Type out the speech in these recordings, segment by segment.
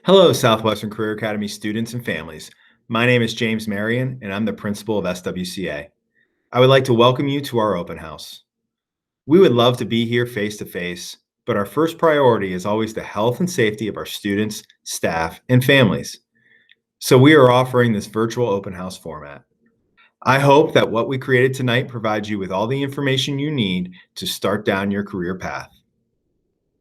Hello, Southwestern Career Academy students and families. My name is James Marion, and I'm the principal of SWCA. I would like to welcome you to our open house. We would love to be here face to face, but our first priority is always the health and safety of our students, staff, and families. So we are offering this virtual open house format. I hope that what we created tonight provides you with all the information you need to start down your career path.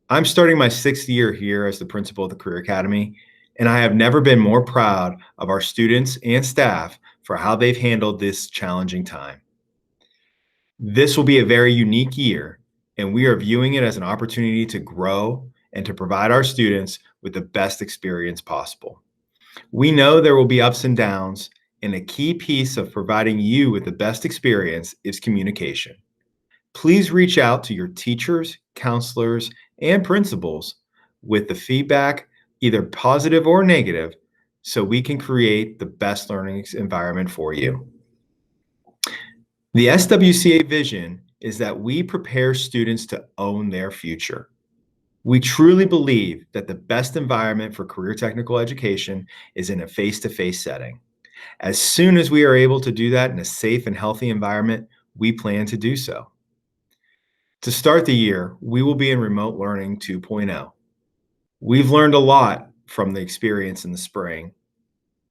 I'm starting my 6th year here as the principal of the Career Academy, and I have never been more proud of our students and staff for how they've handled this challenging time. This will be a very unique year, and we are viewing it as an opportunity to grow and to provide our students with the best experience possible. We know there will be ups and downs, and a key piece of providing you with the best experience is communication. Please reach out to your teachers, counselors, and principals with the feedback, either positive or negative, so we can create the best learning environment for you. The SWCA vision is that we prepare students to own their future. We truly believe that the best environment for career technical education is in a face-to-face setting. As soon as we are able to do that in a safe and healthy environment, we plan to do so. To start the year, we will be in Remote Learning 2.0. We've learned a lot from the experience in the spring,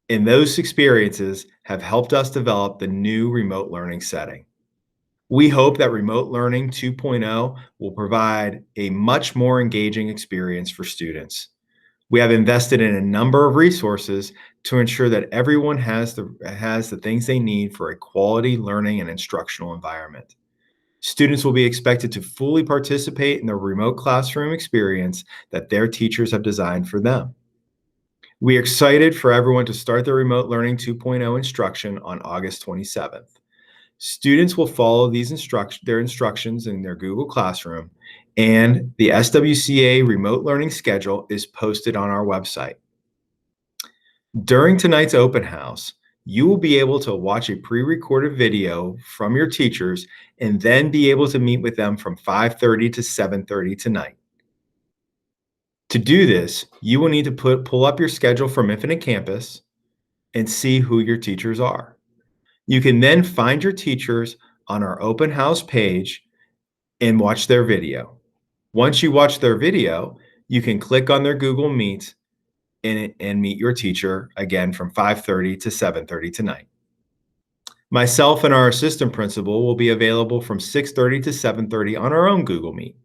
and those experiences have helped us develop the new remote learning setting. We hope that Remote Learning 2.0 will provide a much more engaging experience for students. We have invested in a number of resources to ensure that everyone has the things they need for a quality learning and instructional environment. Students will be expected to fully participate in the remote classroom experience that their teachers have designed for them. We are excited for everyone to start their Remote Learning 2.0 instruction on August 27th. Students will follow their instructions in their Google Classroom, and the SWCA Remote Learning schedule is posted on our website. During tonight's open house, you will be able to watch a pre-recorded video from your teachers and then be able to meet with them from 5:30 to 7:30 tonight. To do this, you will need to pull up your schedule from Infinite Campus and see who your teachers are. You can then find your teachers on our open house page and watch their video. Once you watch their video, you can click on their Google Meet and meet your teacher again from 5:30 to 7:30 tonight. Myself and our assistant principal will be available from 6:30 to 7:30 on our own Google Meet.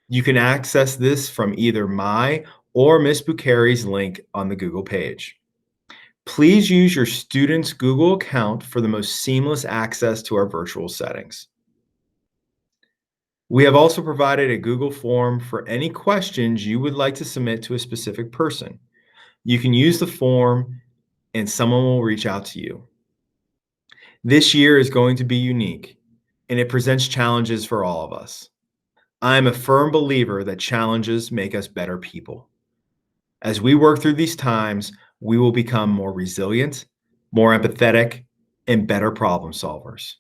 You can access this from either my or Ms. Bukhari's link on the Google page. Please use your student's Google account for the most seamless access to our virtual settings. We have also provided a Google form for any questions you would like to submit to a specific person. You can use the form and someone will reach out to you. This year is going to be unique, and it presents challenges for all of us. I'm a firm believer that challenges make us better people. As we work through these times, we will become more resilient, more empathetic, and better problem solvers.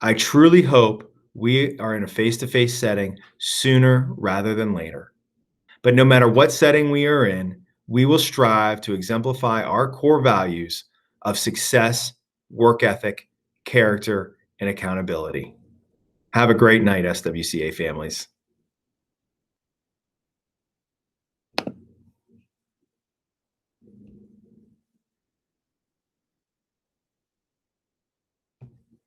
I truly hope we are in a face-to-face setting sooner rather than later. But no matter what setting we are in, we will strive to exemplify our core values of success, work ethic, character, and accountability. Have a great night, SWCA families.